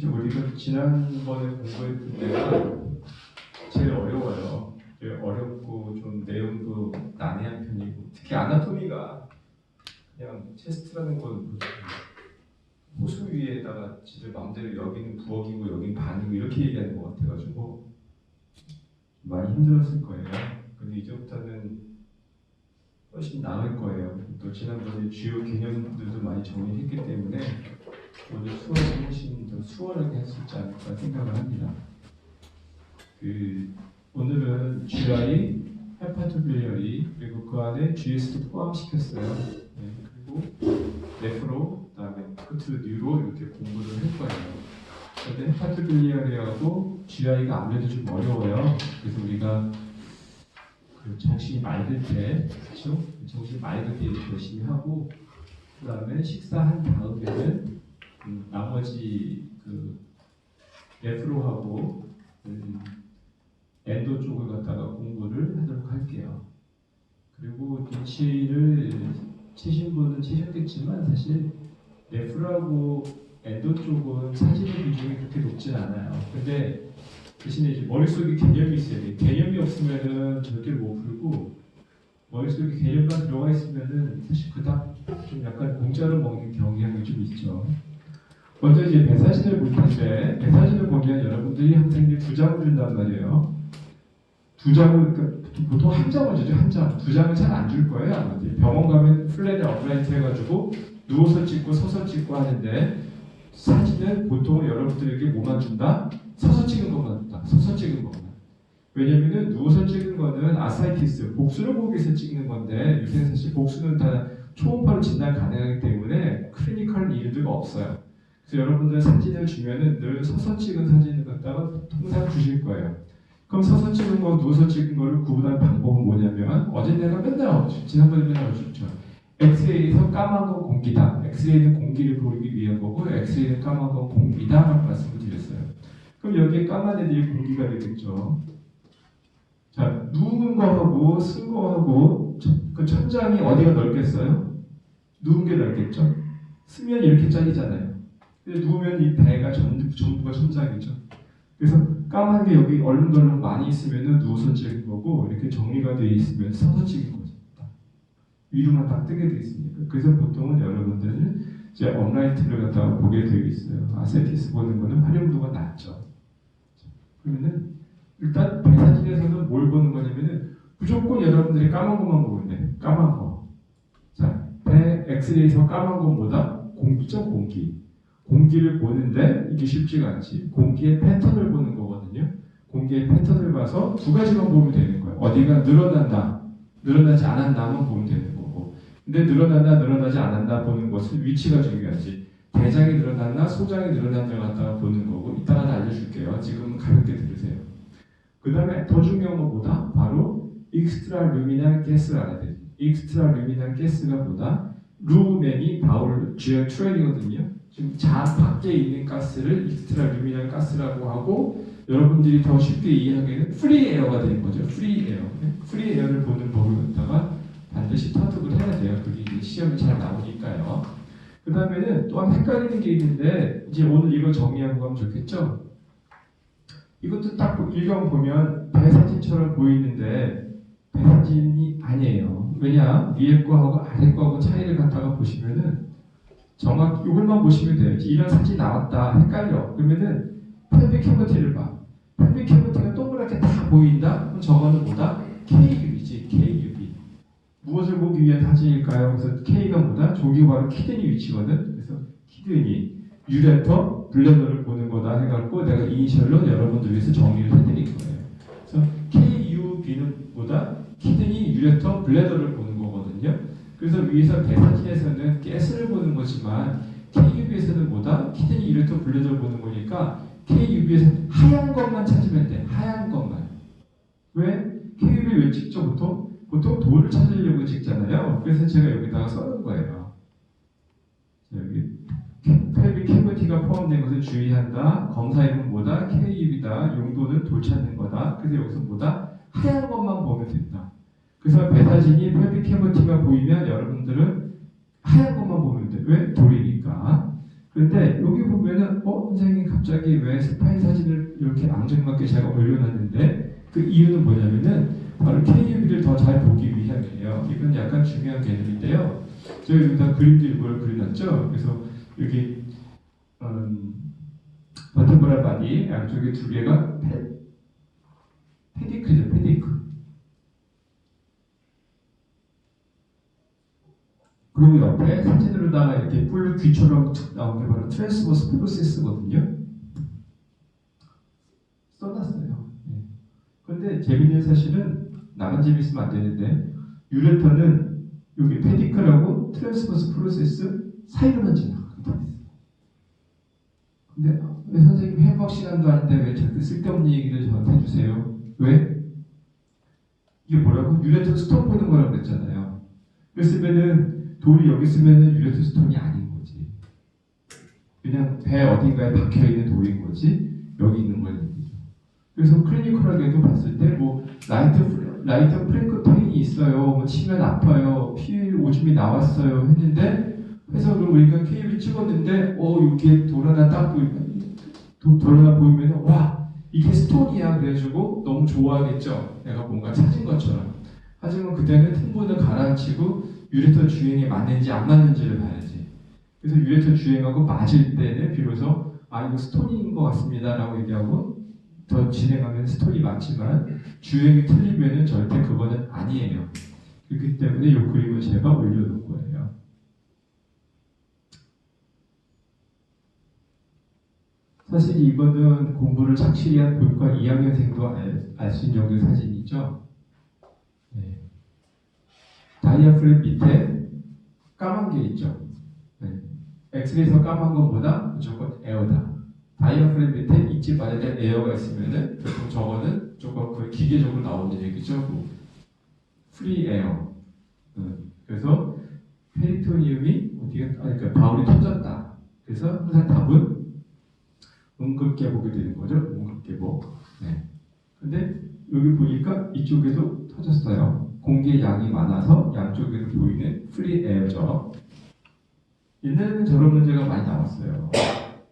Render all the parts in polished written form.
사실 우리가 지난번에 공부했던 데가 제일 어려워요. 제일 어렵고 좀 내용도 난해한 편이고, 특히 아나토미가 그냥 체스트라는 건 호수 위에다가 지들 마음대로 여기는 부엌이고 여기는 반이고 이렇게 얘기하는 것 같아가지고 많이 힘들었을 거예요. 근데 이제부터는 훨씬 나을 거예요. 또 지난번에 주요 개념들도 많이 정리했기 때문에 오늘 수업이 훨씬 더 수월하게 할 수 있지 않을까 생각을 합니다. 오늘은 GI, 헤파토빌리어리 그리고 그 안에 GS도 포함시켰어요. 네, 그리고 네프로, 그다음에 끝으로 뉴로 이렇게 공부를 할 거예요. 그런데 헤파토빌리어리하고 GI가 아무래도 좀 어려워요. 그래서 우리가 정신이 맑을 때, 그렇죠? 정신이 맑을 때 이렇게 열심히 하고, 그다음에 식사한 다음에는 나머지 네프로하고 엔도 쪽을 갖다가 공부를 하도록 할게요. 그리고 눈치를 채신 분은 채셨겠지만 사실 네프로하고 엔도 쪽은 사진의 비중이 그렇게 높진 않아요. 근데 대신에 이제 머릿속에 개념이 있어야 돼요. 개념이 없으면은 절대로 못 풀고, 머릿속에 개념만 들어가 있으면은 사실 그닥 좀 약간 공짜로 먹는 경향이 좀 있죠. 먼저 이제 배사진을 볼 텐데, 배사진을 보면 여러분들이 항상 이제 2장을 준단 말이에요. 2장을, 그러니까 보통 한 장을 주죠, 한 장. 2장을 잘 안 줄 거예요, 아마. 병원 가면 플랜을 업라이트 해가지고 누워서 찍고 서서 찍고 하는데, 사진은 보통 여러분들에게 뭐만 준다? 서서 찍은 것만 준다. 서서 찍은 것만. 왜냐면은 누워서 찍은 거는 아사이티스, 복수를 보기 위해서 찍는 건데, 요새는 사실 복수는 다 초음파로 진단 가능하기 때문에 클리니컬 이유가 없어요. 그래서 여러분들 사진을 주면은 늘 서서 찍은 사진을 갖다가 통상 주실 거예요. 그럼 서서 찍은 거, 누워서 찍은 거를 구분할 방법은 뭐냐면, 어제 내가 맨날 지난번에 맨날 어셨죠. 엑스레이에서 까만 건 공기다. 엑스레이는 공기를 보기 위한 거고, 엑스레이는 까만 건 공기다 라고 말씀을 드렸어요. 그럼 여기에 까만 애들이 공기가 되겠죠. 자, 누운 거하고 쓴 거하고 그 천장이 어디가 넓겠어요? 누운 게 넓겠죠. 쓰면 이렇게 잘리잖아요. 근데 누우면 이 배가 전부가 천장이죠. 그래서 까만 게 여기 얼른덜렁 많이 있으면 누워서 찍은 거고, 이렇게 정리가 되어 있으면 서서 찍은 거죠. 위로만 딱 뜨게 되어 있으니까. 그래서 보통은 여러분들은 이제 업라이트를 갖다가 보게 되어 있어요. 아세티스 보는 거는 활용도가 낮죠. 그러면은 일단 배사진에서는 뭘 보는 거냐면은 무조건 여러분들이 까만 것만 보면 돼. 까만 거. 자, 배 엑스레이에서 까만 건 뭐다? 공기죠, 공기. 공기를 보는데 이게 쉽지가 않지. 공기의 패턴을 보는 거거든요. 공기의 패턴을 봐서 2가지만 보면 되는 거예요. 어디가 늘어난다, 늘어나지 않았나만 보면 되는 거고. 근데 늘어난다, 늘어나지 않았나 보는 것은 위치가 중요하지. 대장이 늘어났나, 소장이 늘어났나 갖다가 보는 거고. 이따가 다 알려줄게요. 지금은 가볍게 들으세요. 그 다음에 더 중요한 건 뭐다? 바로 익스트라 루미널 가스를 알아야 돼요. 익스트라 루미널 가스가 뭐다? 루멘이 바울 주요 트레이거든요. 지금 자 밖에 있는 가스를 익스트라 루미널 가스라고 하고, 여러분들이 더 쉽게 이해하기에는 프리 에어가 되는 거죠. 프리 에어. 프리 에어를 보는 법을 갖다가 반드시 터득을 해야 돼요. 그게 이제 시험이 잘 나오니까요. 그 다음에는 또한 헷갈리는 게 있는데, 이제 오늘 이거 정리하고 가면 좋겠죠? 이것도 딱 읽어보면 배사진처럼 보이는데 배사진이 아니에요. 왜냐? 위에 거하고 아래 거하고 차이를 갖다가 보시면은 정확히 이걸만 보시면 돼요. 이런 사진이 나왔다. 헷갈려. 그러면은 펠빅 캐버티를 봐. 펠빅 캐버티가 동그랗게 다 보인다? 그럼 저거는 뭐다? KUB지. KUB. 무엇을 보기 위한 사진일까요? 그래서 K가 뭐다? 저기 바로 키드니 위치거든. 그래서 키드니, 유레터, 블레더를 보는 거다 해갖고 내가 이니셜로 여러분들 위해서 정리를 해드릴 거예요. 그래서 KUB는 뭐다? 키드니, 유레터, 블레더를 보는 거거든요. 그래서 위에서 배사진에서는 가스를 보는 거지만 KUB에서는 뭐다? 키드니, 유레터, 블레더를 보는 거니까 KUB에서 하얀 것만 찾으면 돼. 하얀 것만. 왜? KUB 왜 찍죠? 보통 돌을 찾으려고 찍잖아요. 그래서 제가 여기다가 써놓은 거예요. 여기 펠빅 캐비티가 포함된 것을 주의한다. 검사 이름은 뭐다? KUB다. 용도는 돌 찾는 거다. 그래서 여기서 뭐다? 하얀 것만 보면 된다. 그래서 배사진이 펠빅 캐비티가 보이면 여러분들은 하얀 것만 보면 돼. 왜? 돌이니까. 그런데 그런데 여기 보면은 선생님 갑자기 왜 스파인 사진을 이렇게 앙증맞게 제가 올려놨는데 그 이유는 뭐냐면은 바로 KUB를 더 잘 보기 위함이에요. 이건 약간 중요한 개념인데요. 제가 여기다 그림도 일부러 그려놨죠. 그래서 여기 버터브라 바디 양쪽에 두 개가 페디크죠, 페디크. 그리고 옆에 사진으로다가 이렇게 뿔 귀처럼 툭 나온 게 바로 트랜스버스 프로세스거든요. 써놨어요. 네. 그런데 재밌는 사실은 나만 재밌으면 안 되는데 유레터는 여기 페디크라고 트랜스버스 프로세스 사이로만 지나가게 돼 있어요. 근데 왜 선생님 해부학 시간도 아닌데 왜 자꾸 쓸데없는 얘기를 저한테 해주세요? 왜? 이게 뭐라고? 유레터 스톤 보는 거라고 그랬잖아요. 그랬으면은 돌이 여기 있으면은 유레터 스톤이 아닌 거지. 그냥 배 어딘가에 박혀 있는 돌인 거지. 여기 있는 거예요. 그래서 클리니컬하게도 봤을 때 뭐 라이트 프랭크페인이 있어요. 뭐 치면 아파요. 피 오줌이 나왔어요. 했는데 해석을 우리가 KUB 찍었는데 이게 돌 하나 딱 보이면 와 이게 스톤이야. 그래가지고 너무 좋아하겠죠. 내가 뭔가 찾은 것처럼. 하지만 그때는 틈분을 가라앉히고 유레터 주행에 맞는지 안 맞는지를 봐야지. 그래서 유레터 주행하고 맞을 때는 비로소 이거 스톤인 것 같습니다 라고 얘기하고 더 진행하면 스톤이 맞지만 주행이 틀리면 절대 그거는 아니에요. 그렇기 때문에 이 그림을 제가 올려놓은 거예요. 사실 이거는 공부를 착실히 한 본과 2학년생도 알 수 있는 정도의 사진이죠. 네. 다이아프램 밑에 까만 게 있죠. 네. 엑스레이에서 까만 것보다 무조건 에어다. 다이아프램 밑에 잊지 말아야 될 에어가 있으면은 보통 저거는 조금 거의 기계적으로 나오는 얘기죠. 뭐 프리 에어. 그래서 페리토니움이 그러니까 바울이 터졌다. 그래서 항상 답은 음극계복이 되는 거죠. 음극계복. 네. 근데 여기 보니까 이쪽에도 터졌어요. 공기의 양이 많아서 양쪽에도 보이는 프리 에어죠. 옛날에는 저런 문제가 많이 나왔어요.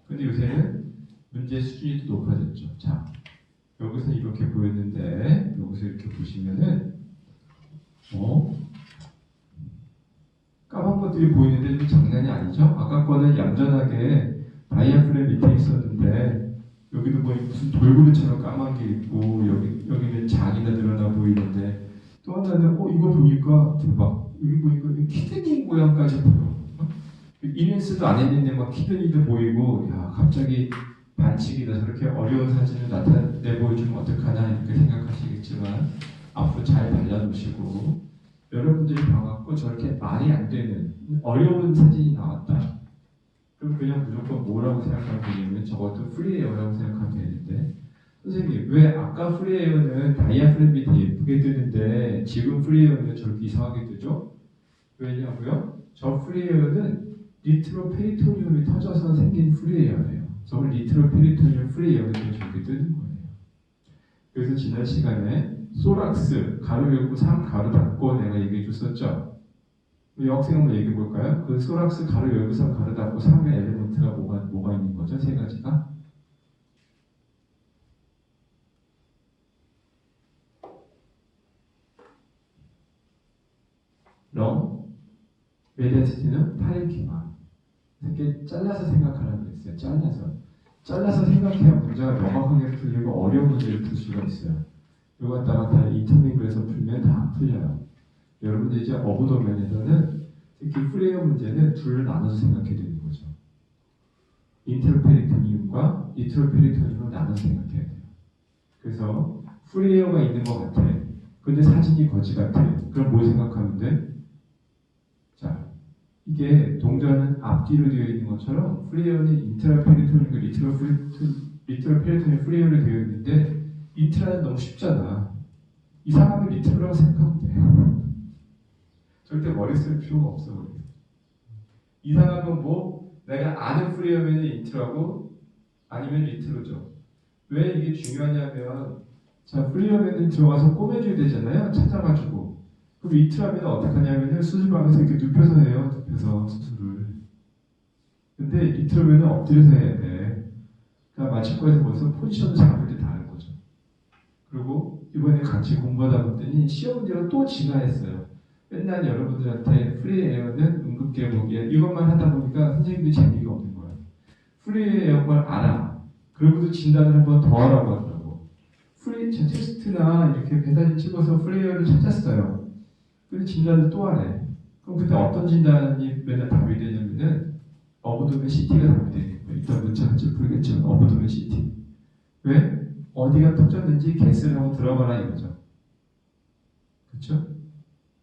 근데 요새는 문제 수준이 더 높아졌죠. 자, 여기서 이렇게 보였는데 여기서 이렇게 보시면은 까만 것들이 보이는데 좀 장난이 아니죠? 아까 거는 얌전하게 다이아프램 밑에 있었는데 여기도 보니 무슨 돌고래처럼 까만 게 있고 여기는 장이나 드러나 보이는데 또 하나는 이거 보니까 대박. 여기 보니까 키드니 모양까지 보여. 이니스도 안 했는데 막 키드니도 보이고 야 갑자기 반칙이다. 저렇게 어려운 사진을 나타내보여주면 어떡하나 이렇게 생각하시겠지만 앞으로 잘 발라놓으시고 여러분들이 봐갖고 저렇게 말이 안 되는 어려운 사진이 나왔다. 그럼 그냥 무조건 뭐라고 생각하면 되냐면 저것도 프리에어라고 생각하면 되는데 선생님 왜 아까 프리에어는 다이아프램 밑에 예쁘게 뜨는데 지금 프리에어는 저렇게 이상하게 뜨죠? 왜냐고요? 저 프리에어는 니트로페리토늄이 터져서 생긴 프리에어예요. 저걸 니트로페리토늄 프리에어가 저렇게 뜨는 거예요. 그래서 지난 시간에 소락스 가로 열고 3 가로 닫고 내가 얘기해 줬었죠. 우리 학생 한번 얘기해 볼까요? 그 소락스 가로 열고 3 가로 닫고 3의 엘리먼트가 뭐가 있는 거죠? 세 가지가? 렁, 메디아시티는 파렌키마. 이렇게 잘라서 생각하라고 그랬어요. 잘라서 생각해야 문제가 명확하게 풀리고 어려운 문제를 풀 수가 있어요. 이거 갖다가 다 인터밍글에서 풀면 다 안 풀려요. 여러분들 이제 어부 도면에서는 특히 프레이어 문제는 둘을 나눠서 생각해야 되는 거죠. 인테로페리토늄과 니트로페리토늄을 나눠서 생각해야 돼요. 그래서 프레이어가 있는 것 같아. 근데 사진이 거지 같아. 그럼 뭘 생각하면 돼? 자, 이게 동전은 앞뒤로 되어 있는 것처럼 프레이어는 인트라페리토늄과 리트로페리토늄 프레이어로 되어 있는데 인트라는 너무 쉽잖아. 이상하면 리트로라고 생각하면 돼. 절대 머리 쓸 필요가 없어. 이상한 건 뭐 내가 아는 프레이어면 인트라고 아니면 리트로죠. 왜 이게 중요하냐면 자 프레이어면 들어가서 꼬매줘야 되잖아요. 찾아가지고. 그럼 리트라면 어떻게 하냐면 수술방에서 이렇게 눕혀서 해요. 눕혀서 수술을. 근데 리트로면은 엎드려서 해야 돼. 그러니까 마침표에서 벌써 포지션을 잡을 때 다른 거죠. 그리고 이번에 같이 공부하다 보더니 시험 문제가 또 진화했어요. 맨날 여러분들한테 프리에어는 응급계복이야 이것만 하다 보니까 선생님들이 재미가 없는 거예요. 프리에어 걸 알아. 그러고도 진단을 한 번 더 하라고 하더라고. 프리 테스트나 이렇게 배사진 찍어서 프리에어를 찾았어요. 근데 진단을 또 하래. 그럼 그때 어떤 진단이 맨날 답이 되냐면은 어브도멘 CT가 답이 되는 거예요. 이따 문자 할지 모르겠지만 어브도멘 CT. 왜? 어디가 터졌는지 개스를 하고 들어가라 이거죠. 그렇죠?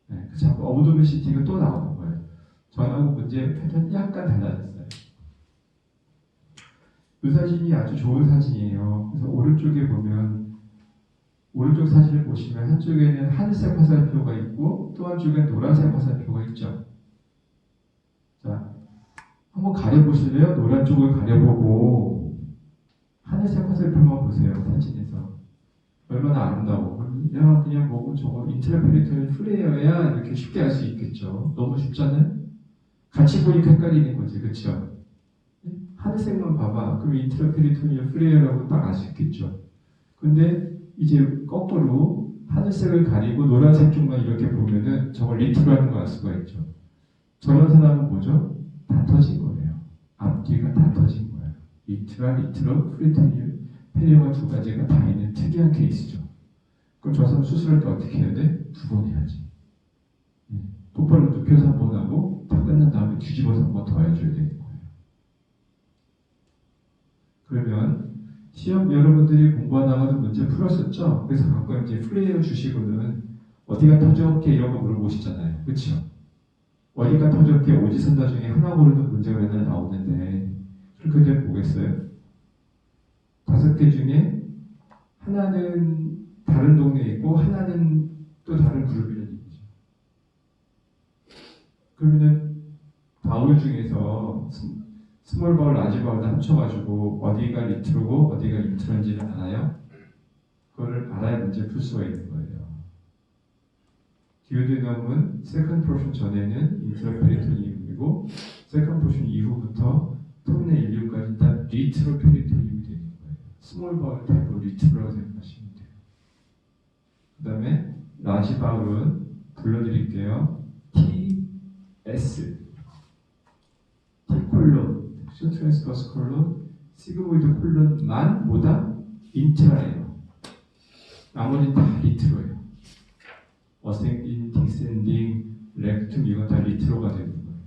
네, 그 자꾸 어브도멘 CT가 또 나오는 거예요. 전하고 문제 패턴이 약간 달라졌어요. 이 사진이 아주 좋은 사진이에요. 그래서 오른쪽에 보면 오른쪽 사진을 보시면 한쪽에는 하늘색 화살표가 있고 또 한쪽에는 노란색 화살표가 있죠. 자, 한번 가려보실래요? 노란 쪽을 가려보고 하늘색 화살표만 보세요. 사진에서. 얼마나 아름다워. 야, 그냥 뭐 저거 인트라페리토니얼 플레이어야 이렇게 쉽게 알 수 있겠죠. 너무 쉽잖아요? 같이 보니까 헷갈리는 거지. 그렇죠? 하늘색만 봐봐. 그럼 인트라페리토니얼 플레이어라고 딱 알 수 있겠죠. 근데 이제 거꾸로 하늘색을 가리고 노란색 쪽만 이렇게 보면은 저걸 리트로 하는 거 알 수가 있죠. 저런 사람은 뭐죠? 다 터진 거예요. 앞뒤가 다 터진 거예요. 리트로, 프리토니얼 페리어가 두 가지가 다 있는 특이한 케이스죠. 그럼 저 사람 수술할 때 어떻게 해야 돼? 2번 해야지. 똑바로 눕혀서 한 번 하고 다 끝난 다음에 뒤집어서 한 번 더 해줘야 되는 거예요. 그러면 시험 여러분들이 공부하다가도 문제 풀었었죠? 그래서 가끔 이제 플레이어 주시고는 어디가 터졌게 이런 거 물어보시잖아요. 그렇죠? 어디가 터졌게 오지선다 중에 하나 고르는 문제가 맨날 나오는데 그렇게 되면 보겠어요? 5개 중에 하나는 다른 동네에 있고 하나는 또 다른 그룹이라는 얘기죠. 그러면은 바울 중에서 스몰 바울, 라지 바울 다 합쳐가지고 어디가 리트로고 어디가 인트로인지는 알아요? 그거를 알아야 문제 풀 수가 있는 거예요. 디오디넘은 세컨드 포션 전에는 인트라페리토니움이고 세컨드 포션 이후부터 톱내 인류까지 다 리트로 페리토니움이 되는 거예요. 스몰 바울 타입으로 리트로라고 생각하시면 돼요. 그 다음에 라지 바울은 불러드릴게요. TS T콜론 트랜스버스 콜론, 시그모이드 콜론만 보다 인트라예요. 나머지는 다 리트로예요. 어센딩, 디센딩, 렉툼 이건 다 리트로가 되는 거예요.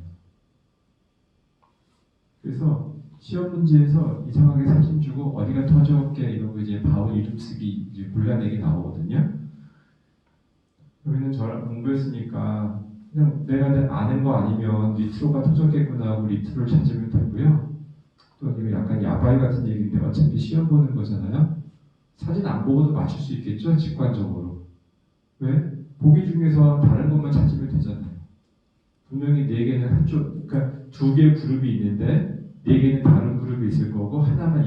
그래서 시험 문제에서 이상하게 사진 주고 어디가 터졌게 이런 거 이제 바울 이름 쓰기 이제 골라내기 나오거든요. 여기는 저랑 공부했으니까 그냥 내가 아는 거 아니면 리트로가 터졌겠구나 하고 리트로를 찾으면 되고요. 또 이거 약간 야바이 같은 얘기인데 어차피 시험 보는 거잖아요. 사진 안 보고도 맞출 수 있겠죠? 직관적으로. 왜? 보기 중에서 다른 것만 찾으면 되잖아요. 분명히 4개는 한쪽, 그러니까 2개의 그룹이 있는데 4개는 다른 그룹이 있을 거고 하나만